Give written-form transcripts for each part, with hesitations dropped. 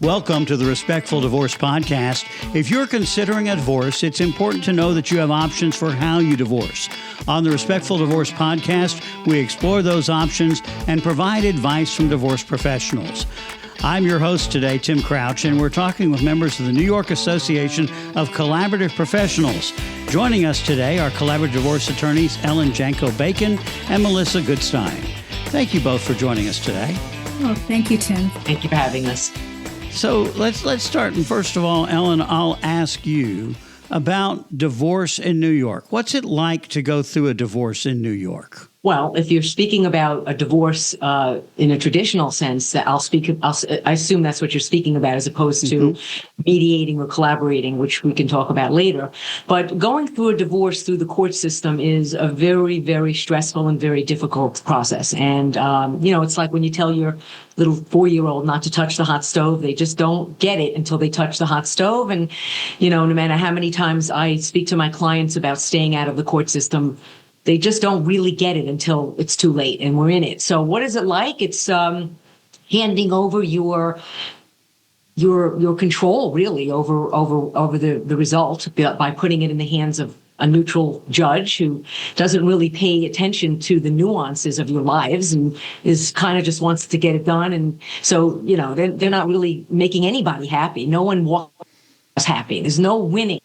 Welcome to the Respectful Divorce Podcast. If you're considering a divorce, it's important to know that you have options for how you divorce. On the Respectful Divorce Podcast, we explore those options and provide advice from divorce professionals. I'm your host today, Tim Crouch, and we're talking with members of the New York Association of Collaborative Professionals. Joining us today are collaborative divorce attorneys Jancko-Baken and Melissa Goodstein. Thank you both for joining us today. Oh, thank you, Tim. Thank you for having us. So let's start. And first of all, Ellen, I'll ask you about divorce in New York. What's it like to go through a divorce in New York? Well, if you're speaking about a divorce in a traditional sense, I assume that's what you're speaking about, as opposed to mediating or collaborating, which we can talk about later. But going through a divorce through the court system is a very, very stressful and very difficult process. And, it's like when you tell your little 4-year-old not to touch the hot stove, they just don't get it until they touch the hot stove. And, no matter how many times I speak to my clients about staying out of the court system, they just don't really get it until it's too late and we're in it. So what is it like? It's handing over your control really over the result by putting it in the hands of a neutral judge who doesn't really pay attention to the nuances of your lives and is kind of just wants to get it done. And so, they're not really making anybody happy. No one was happy. There's no winning.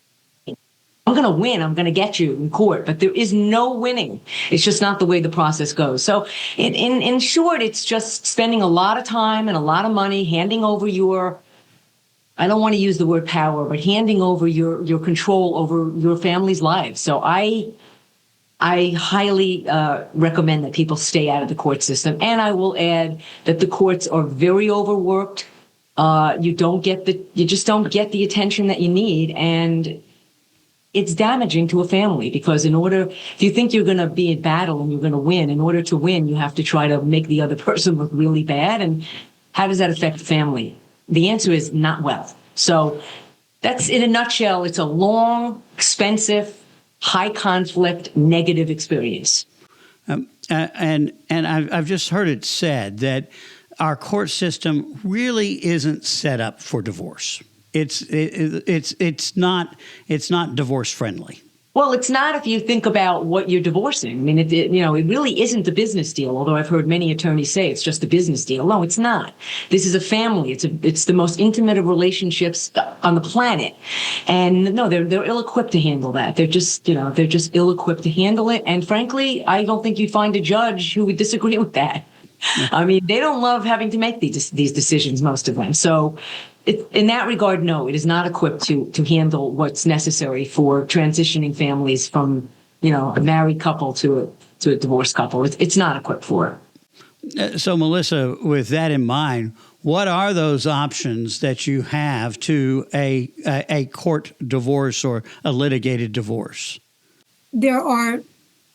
I'm going to win. I'm going to get you in court, but there is no winning. It's just not the way the process goes. So in short, it's just spending a lot of time and a lot of money handing over I don't want to use the word power, but handing over your control over your family's lives. So I highly recommend that people stay out of the court system. And I will add that the courts are very overworked. You just don't get the attention that you need. And it's damaging to a family because if you think you're going to be in battle and you're going to win, in order to win, you have to try to make the other person look really bad. And how does that affect the family? The answer is not well. So that's, in a nutshell, it's a long, expensive, high conflict, negative experience. And I've just heard it said that our court system really isn't set up for divorce. It's not divorce friendly. Well, it's not if you think about what you're divorcing. I mean, it really isn't a business deal, although I've heard many attorneys say it's just a business deal. No, it's not. This is a family. It's the most intimate of relationships on the planet. And no, they're ill-equipped to handle that. They're just ill-equipped to handle it. And frankly, I don't think you'd find a judge who would disagree with that. I mean, they don't love having to make these decisions, most of them. So in that regard, no, it is not equipped to handle what's necessary for transitioning families from, a married couple to a divorced couple. It's not equipped for it. So, Melissa, with that in mind, what are those options that you have to a court divorce or a litigated divorce? There are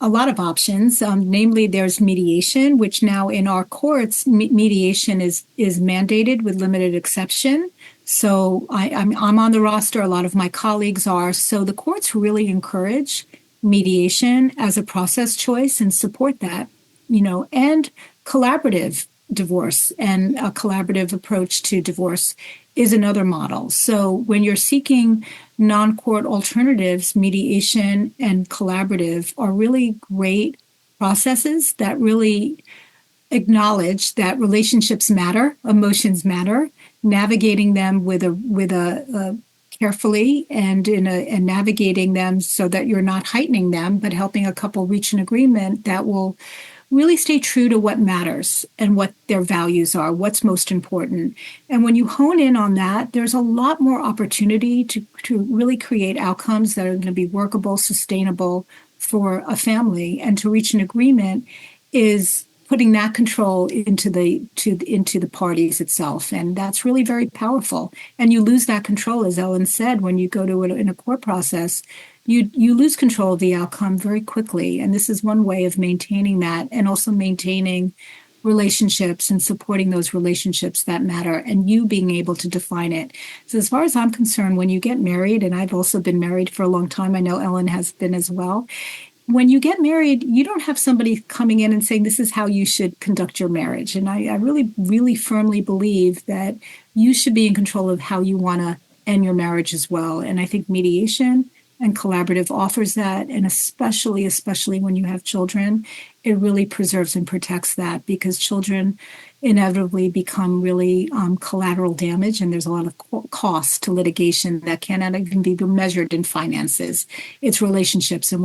a lot of options. Namely, there's mediation, which now in our courts, mediation is mandated with limited exception. So I'm on the roster. A lot of my colleagues are. So the courts really encourage mediation as a process choice and support that, and collaborative divorce and a collaborative approach to divorce is another model. So when you're seeking non-court alternatives, mediation and collaborative are really great processes that really acknowledge that relationships matter, emotions matter, navigating them with a carefully and navigating them so that you're not heightening them, but helping a couple reach an agreement that will really stay true to what matters and what their values are, what's most important. And when you hone in on that, there's a lot more opportunity to really create outcomes that are going to be workable, sustainable for a family. And to reach an agreement is putting that control into the parties itself. And that's really very powerful. And you lose that control, as Ellen said, when you go to it in a court process. You lose control of the outcome very quickly. And this is one way of maintaining that and also maintaining relationships and supporting those relationships that matter and you being able to define it. So as far as I'm concerned, when you get married, and I've also been married for a long time, I know Ellen has been as well, when you get married, you don't have somebody coming in and saying, this is how you should conduct your marriage. And I really, really firmly believe that you should be in control of how you want to end your marriage as well. And I think mediation and collaborative offers that. And especially when you have children, it really preserves and protects that, because children inevitably become really collateral damage. And there's a lot of cost to litigation that cannot even be measured in finances. It's relationships. And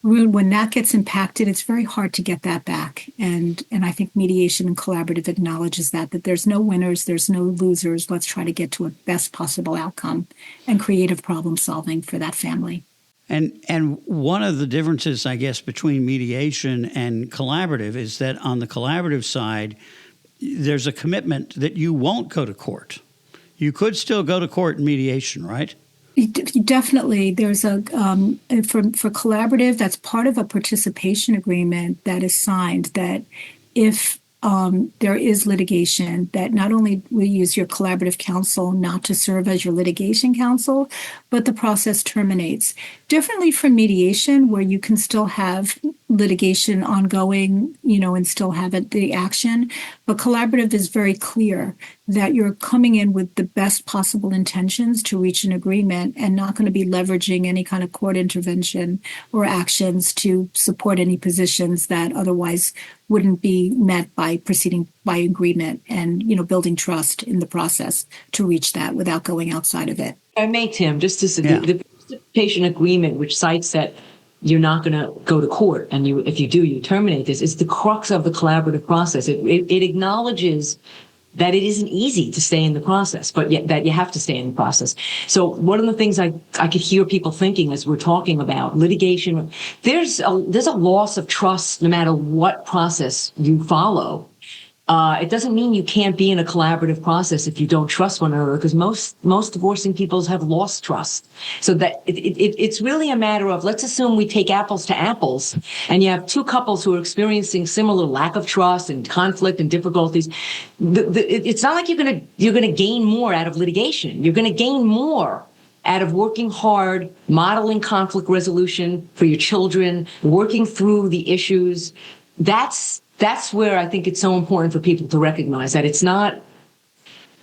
when that gets impacted, it's very hard to get that back. And I think mediation and collaborative acknowledges that there's no winners, there's no losers. Let's try to get to a best possible outcome and creative problem solving for that family. And one of the differences, I guess, between mediation and collaborative is that on the collaborative side, there's a commitment that you won't go to court. You could still go to court in mediation, right? Definitely. There's for collaborative, that's part of a participation agreement that is signed, that if there is litigation, that not only will you use your collaborative counsel not to serve as your litigation counsel, but the process terminates. Differently from mediation, where you can still have litigation ongoing, and still have the action. But collaborative is very clear that you're coming in with the best possible intentions to reach an agreement and not going to be leveraging any kind of court intervention or actions to support any positions that otherwise wouldn't be met by proceeding by agreement and, building trust in the process to reach that without going outside of it. I may, Tim, just to say, the participation agreement, which cites that you're not going to go to court, and if you do, you terminate this, is the crux of the collaborative process. It acknowledges that it isn't easy to stay in the process, but yet that you have to stay in the process. So one of the things I could hear people thinking as we're talking about litigation, there's a loss of trust no matter what process you follow. It doesn't mean you can't be in a collaborative process if you don't trust one another, because most divorcing people have lost trust. So that it's really a matter of, let's assume we take apples to apples, and you have two couples who are experiencing similar lack of trust and conflict and difficulties. It's not like you're gonna gain more out of litigation. You're gonna gain more out of working hard, modeling conflict resolution for your children, working through the issues. That's where I think it's so important for people to recognize that it's not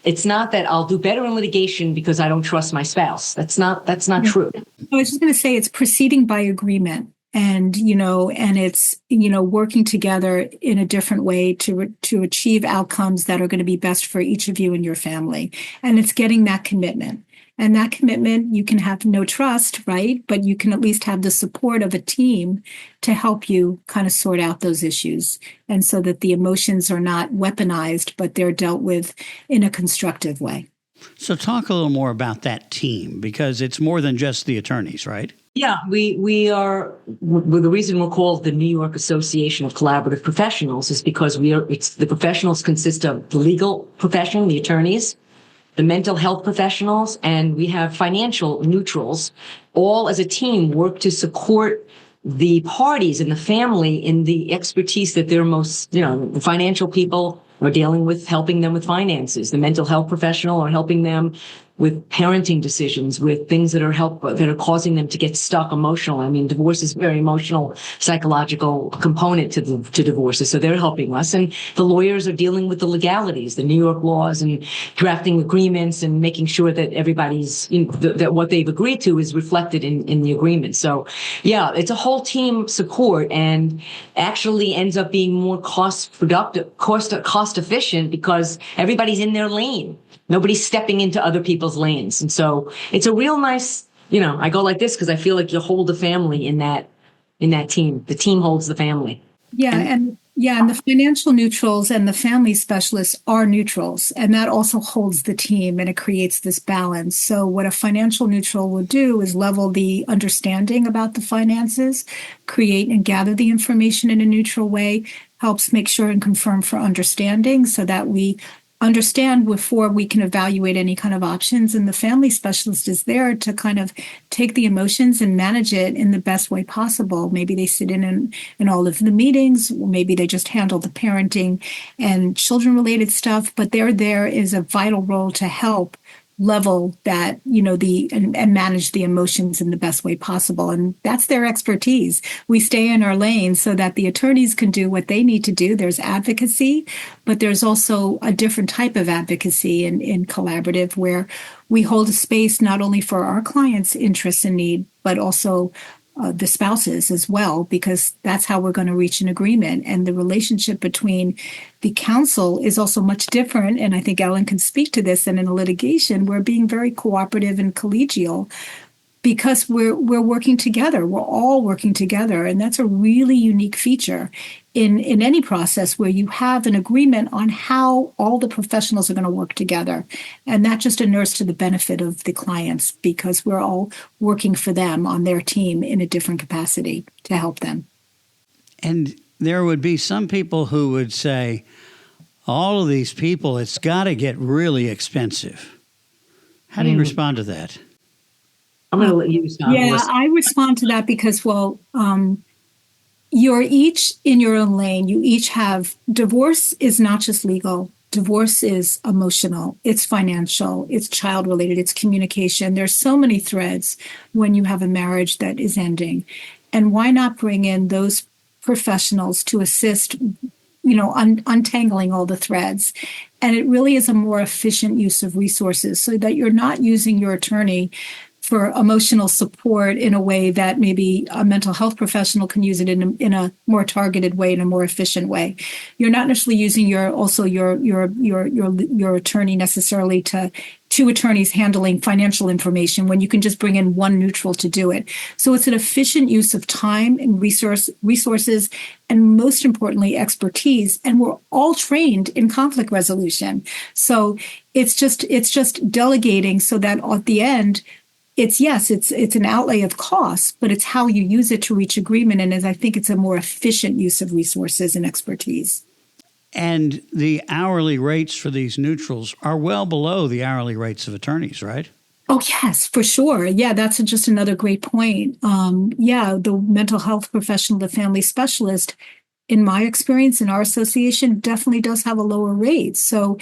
that I'll do better in litigation because I don't trust my spouse. That's not true. I was just going to say it's proceeding by agreement, and it's working together in a different way to achieve outcomes that are going to be best for each of you and your family. And it's getting that commitment. And that commitment, you can have no trust, right? But you can at least have the support of a team to help you kind of sort out those issues. And so that the emotions are not weaponized, but they're dealt with in a constructive way. So talk a little more about that team, because it's more than just the attorneys, right? Yeah, we are. The reason we're called the New York Association of Collaborative Professionals is because the professionals consist of the legal profession, the attorneys, the mental health professionals, and we have financial neutrals, all as a team work to support the parties and the family in the expertise that they're most, the financial people are dealing with, helping them with finances. The mental health professional are helping them with parenting decisions, with things that are causing them to get stuck emotional. I mean, divorce is a very emotional, psychological component to divorces. So they're helping us. And the lawyers are dealing with the legalities, the New York laws, and drafting agreements and making sure that everybody's, that what they've agreed to is reflected in the agreement. So yeah, it's a whole team support, and actually ends up being more cost efficient because everybody's in their lane. Nobody's stepping into other people's lanes. And so it's a real nice, I go like this because I feel like you hold the family in that team. The team holds the family. Yeah. And the financial neutrals and the family specialists are neutrals. And that also holds the team, and it creates this balance. So what a financial neutral will do is level the understanding about the finances, create and gather the information in a neutral way, helps make sure and confirm for understanding so that we understand before we can evaluate any kind of options. And the family specialist is there to kind of take the emotions and manage it in the best way possible. Maybe they sit in all of the meetings, or maybe they just handle the parenting and children related stuff, but they're there is a vital role to help level that, and manage the emotions in the best way possible. And that's their expertise. We stay in our lane so that the attorneys can do what they need to do. There's advocacy, but there's also a different type of advocacy in collaborative where we hold a space not only for our clients' interests and need, but also the spouses as well, because that's how we're going to reach an agreement. And the relationship between the counsel is also much different. And I think Ellen can speak to this. And in a litigation, we're being very cooperative and collegial because we're working together. We're all working together. And that's a really unique feature in any process where you have an agreement on how all the professionals are going to work together. And that just inures to the benefit of the clients because we're all working for them on their team in a different capacity to help them. And there would be some people who would say, all of these people, it's got to get really expensive. How do you respond to that? I'm going to let you respond. Yeah, I respond to that because, you're each in your own lane. You each have, divorce is not just legal. Divorce is emotional. It's financial. It's child related. It's communication. There's so many threads when you have a marriage that is ending. And why not bring in those professionals to assist, untangling all the threads? And it really is a more efficient use of resources so that you're not using your attorney for emotional support in a way that maybe a mental health professional can use it in a more targeted way, in a more efficient way. You're not necessarily using your attorney necessarily to two attorneys handling financial information when you can just bring in one neutral to do it. So it's an efficient use of time and resources, and most importantly, expertise. And we're all trained in conflict resolution. So it's just delegating so that at the end, it's an outlay of costs, but it's how you use it to reach agreement. And I think it's a more efficient use of resources and expertise. And the hourly rates for these neutrals are well below the hourly rates of attorneys, right? Oh, yes, for sure. Yeah, that's just another great point. The mental health professional, the family specialist, in my experience, in our association, definitely does have a lower rate. So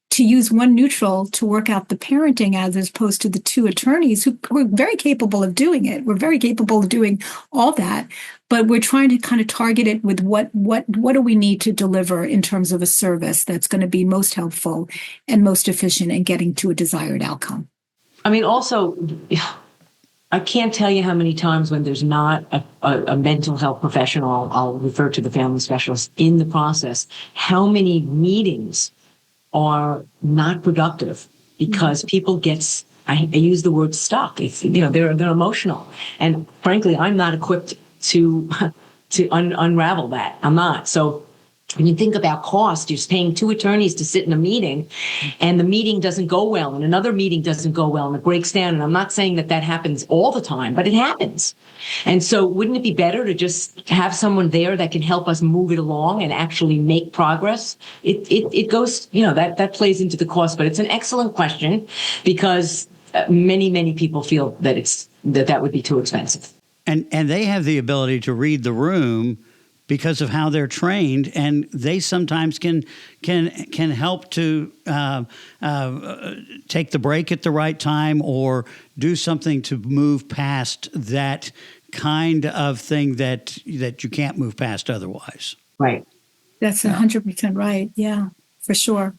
to use one neutral to work out the parenting as opposed to the two attorneys who are very capable of doing it. We're very capable of doing all that, but we're trying to kind of target it with what do we need to deliver in terms of a service that's going to be most helpful and most efficient in getting to a desired outcome. I mean, also, I can't tell you how many times when there's not a mental health professional, I'll refer to the family specialist in the process, how many meetings are not productive because people get, I use the word stuck. It's, they're emotional. And frankly, I'm not equipped to unravel that. I'm not. So when you think about cost, you're paying two attorneys to sit in a meeting and the meeting doesn't go well and another meeting doesn't go well and it breaks down. And I'm not saying that happens all the time, but it happens. And so wouldn't it be better to just have someone there that can help us move it along and actually make progress? It goes, that plays into the cost, but it's an excellent question because many people feel that that would be too expensive. And they have the ability to read the room because of how they're trained, and they sometimes can help to take the break at the right time or do something to move past that kind of thing that you can't move past otherwise. Right. That's 100% right. Yeah, for sure.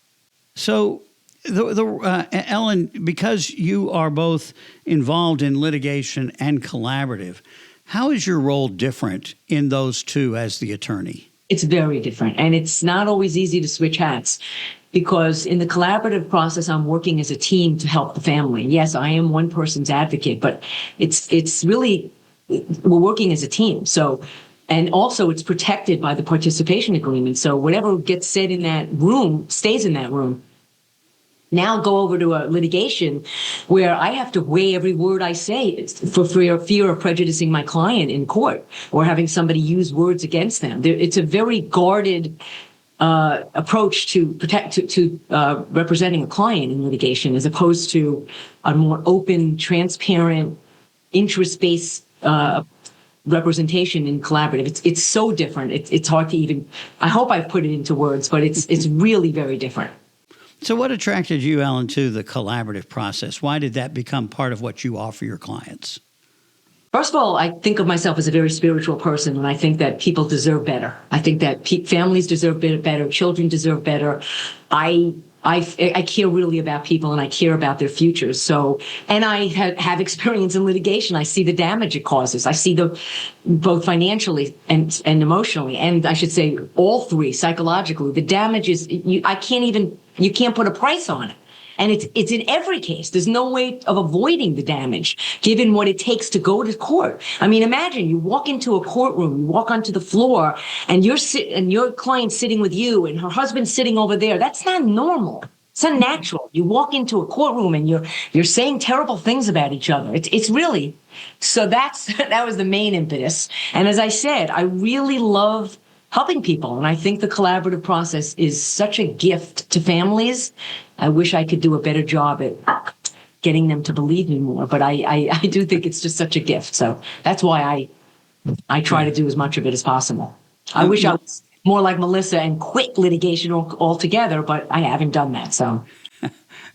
So, Ellen, because you are both involved in litigation and collaborative, how is your role different in those two as the attorney? It's very different. And it's not always easy to switch hats because in the collaborative process, I'm working as a team to help the family. Yes, I am one person's advocate, but it's really, we're working as a team. So, and also it's protected by the participation agreement. So whatever gets said in that room stays in that room. Now go over to a litigation where I have to weigh every word I say for fear of prejudicing my client in court or having somebody use words against them. It's a very guarded approach to representing a client in litigation as opposed to a more open, transparent, interest-based representation in collaborative. It's so different. It's hard to even, I hope I've put it into words, but it's really very different. So what attracted you, Ellen, to the collaborative process? Why did that become part of what you offer your clients? First of all, I think of myself as a very spiritual person, and I think that people deserve better. I think that families deserve better, children deserve better. I care really about people, and I care about their futures. So, and I have experience in litigation. I see the damage it causes. I see both financially and emotionally, and I should say all three psychologically. The damage is you can't put a price on it. And it's in every case. There's no way of avoiding the damage, given what it takes to go to court. I mean, imagine you walk into a courtroom, you walk onto the floor, and your client's sitting with you, and her husband's sitting over there. That's not normal. It's unnatural. You walk into a courtroom and you're saying terrible things about each other. It's really so. That was the main impetus. And as I said, I really love helping people. And I think the collaborative process is such a gift to families. I wish I could do a better job at getting them to believe me more, but I do think it's just such a gift. So that's why I try to do as much of it as possible. I wish I was more like Melissa and quit litigation altogether, but I haven't done that. So,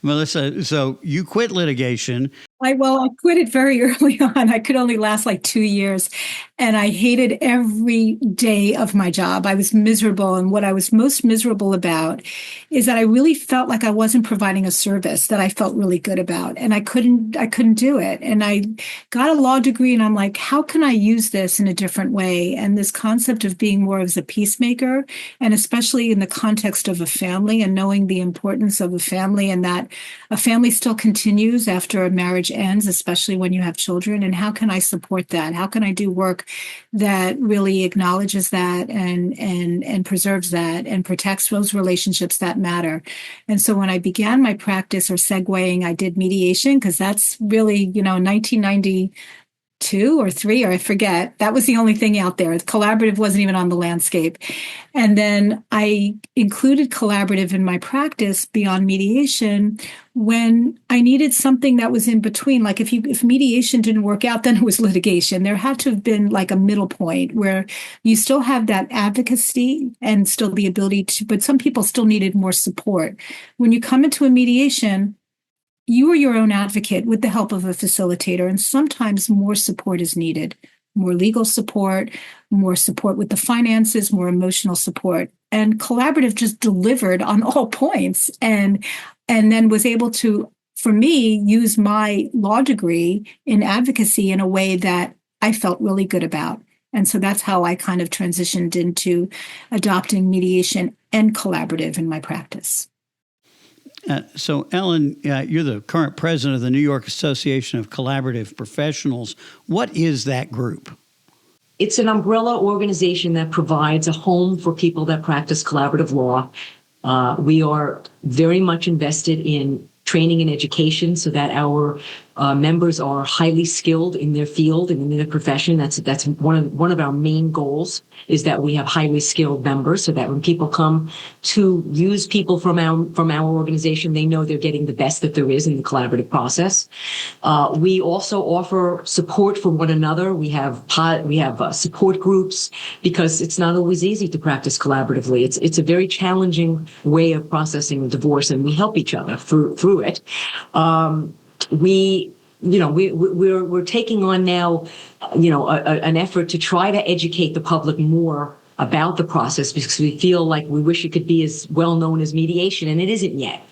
Melissa, so you quit litigation. I quit it very early on. I could only last like 2 years, and I hated every day of my job. I was miserable. And what I was most miserable about is that I really felt like I wasn't providing a service that I felt really good about. And I couldn't do it. And I got a law degree, and I'm like, how can I use this in a different way? And this concept of being more of a peacemaker, and especially in the context of a family, and knowing the importance of a family, and that a family still continues after a marriage ends, especially when you have children. And how can I support that? How can I do work that really acknowledges that and preserves that and protects those relationships that matter? And so when I began my practice, or segueing, I did mediation, because that's really, 1992 or 3, or I forget. That was the only thing out there. Collaborative wasn't even on the landscape. And then I included collaborative in my practice beyond mediation when I needed something that was in between. Like if mediation didn't work out, then it was litigation. There had to have been like a middle point where you still have that advocacy and still the ability to, but some people still needed more support. When you come into a mediation, you are your own advocate with the help of a facilitator, and sometimes more support is needed, more legal support, more support with the finances, more emotional support. And collaborative just delivered on all points, and then was able to, for me, use my law degree in advocacy in a way that I felt really good about. And so that's how I kind of transitioned into adopting mediation and collaborative in my practice. So, Ellen, you're the current president of the New York Association of Collaborative Professionals. What is that group? It's an umbrella organization that provides a home for people that practice collaborative law. We are very much invested in training and education so that our members are highly skilled in their field and in their profession. That's one of our main goals, is that we have highly skilled members, so that when people come to use people from our organization, they know they're getting the best that there is in the collaborative process. We also offer support for one another. We have support groups, because it's not always easy to practice collaboratively. It's a very challenging way of processing divorce, and we help each other through it. We're taking on now, an effort to try to educate the public more about the process, because we feel like we wish it could be as well known as mediation, and it isn't yet.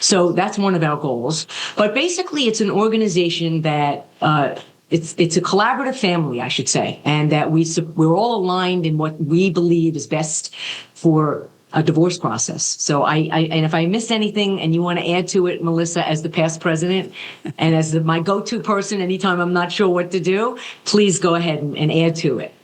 So that's one of our goals. But basically, it's an organization that it's a collaborative family, I should say, and that we're all aligned in what we believe is best for a divorce process. So and if I missed anything and you want to add to it, Melissa, as the past president and as my go-to person anytime I'm not sure what to do, please go ahead and add to it.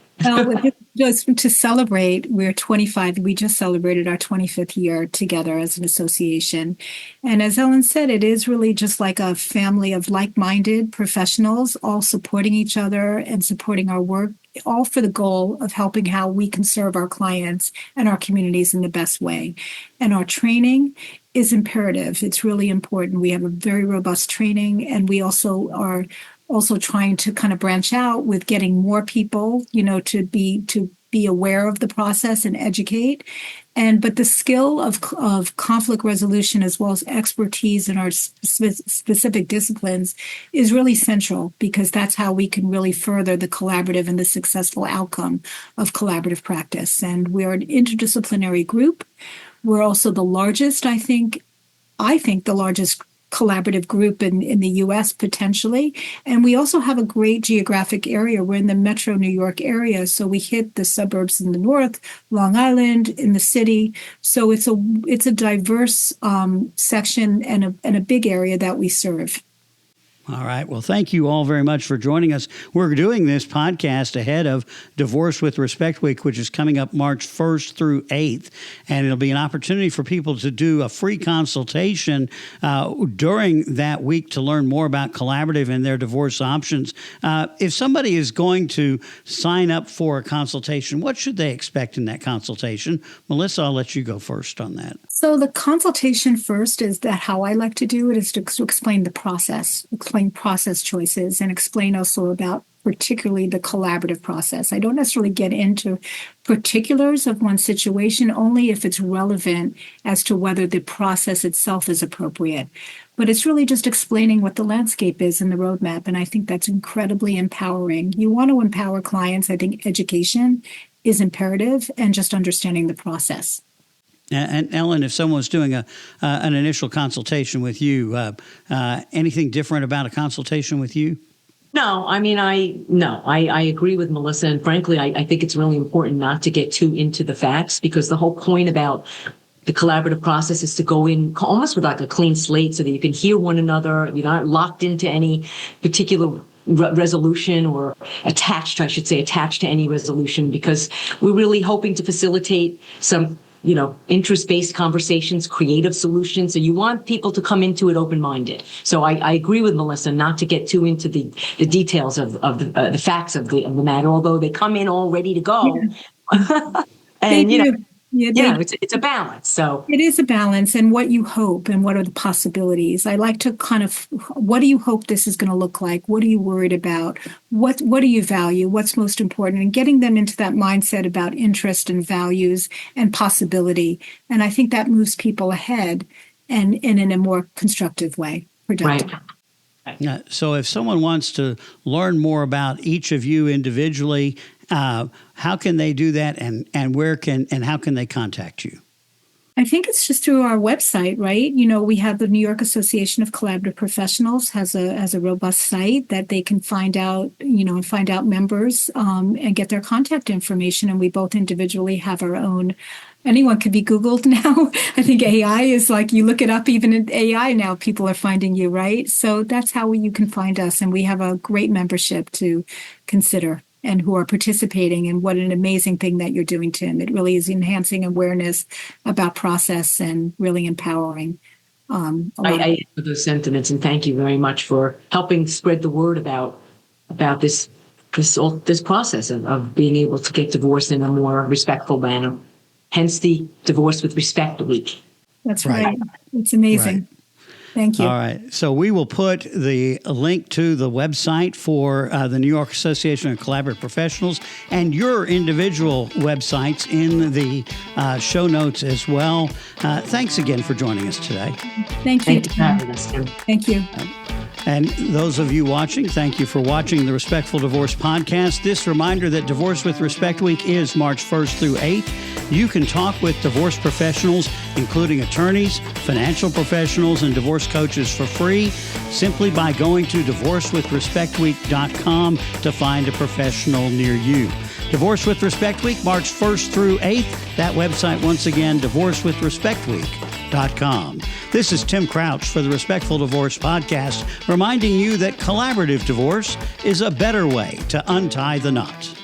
Just to celebrate, we're 25. We just celebrated our 25th year together as an association. And as Ellen said, it is really just like a family of like-minded professionals, all supporting each other and supporting our work, all for the goal of helping how we can serve our clients and our communities in the best way. And our training is imperative. It's really important. We have a very robust training, and we also are trying to kind of branch out with getting more people, to be aware of the process and educate. But the skill of conflict resolution, as well as expertise in our specific disciplines, is really central, because that's how we can really further the collaborative and the successful outcome of collaborative practice. And we're an interdisciplinary group. We're also the largest, I think the largest collaborative group in the U.S. potentially. And we also have a great geographic area. We're in the metro New York area, so we hit the suburbs in the north, Long Island, in the city. So it's a diverse section and a big area that we serve. All right. Well, thank you all very much for joining us. We're doing this podcast ahead of Divorce with Respect Week, which is coming up March 1st through 8th. And it'll be an opportunity for people to do a free consultation during that week to learn more about collaborative and their divorce options. If somebody is going to sign up for a consultation, what should they expect in that consultation? Melissa, I'll let you go first on that. So the consultation first is that how I like to do it is to explain the process, explain process choices, and explain also about particularly the collaborative process. I don't necessarily get into particulars of one situation, only if it's relevant as to whether the process itself is appropriate. But it's really just explaining what the landscape is in the roadmap. And I think that's incredibly empowering. You want to empower clients. I think education is imperative, and just understanding the process. And Ellen, if someone's doing an initial consultation with you, anything different about a consultation with you? No, I mean, I agree with Melissa. And frankly, I think it's really important not to get too into the facts, because the whole point about the collaborative process is to go in almost with like a clean slate so that you can hear one another. You're not locked into any particular resolution, or attached to any resolution, because we're really hoping to facilitate some interest-based conversations, creative solutions. So you want people to come into it open-minded. So I agree with Melissa not to get too into the details of the facts of the matter, although they come in all ready to go. Yeah. And, it's a balance. So it is a balance, and what you hope and what are the possibilities. I like to kind of, what do you hope this is going to look like? What are you worried about? What do you value? What's most important? And getting them into that mindset about interest and values and possibility. And I think that moves people ahead and in a more constructive way, productive. Right. So if someone wants to learn more about each of you individually, how can they do that, and how can they contact you? I think it's just through our website, right? We have the New York Association of Collaborative Professionals has a robust site that they can find out members and get their contact information. And we both individually have our own. Anyone could be Googled now. I think AI is like, you look it up, even in AI now, people are finding you, right? So that's how you can find us. And we have a great membership to consider, and who are participating. And what an amazing thing that you're doing, Tim. It really is enhancing awareness about process and really empowering. I echo those sentiments, and thank you very much for helping spread the word about this process of being able to get divorced in a more respectful manner. Hence the Divorce with Respect Week. That's right. It's amazing. Right. Thank you. All right. So we will put the link to the website for the New York Association of Collaborative Professionals and your individual websites in the show notes as well. Thanks again for joining us today. Thank you. Thank you for having us, Tim. Thank you. And those of you watching, thank you for watching the Respectful Divorce podcast. This reminder that Divorce with Respect Week is March 1st through 8th. You can talk with divorce professionals, including attorneys, financial professionals, and divorce coaches for free, simply by going to divorcewithrespectweek.com to find a professional near you. Divorce with Respect Week, March 1st through 8th. That website, once again, divorcewithrespectweek.com. This is Tim Crouch for the Respectful Divorce podcast, reminding you that collaborative divorce is a better way to untie the knot.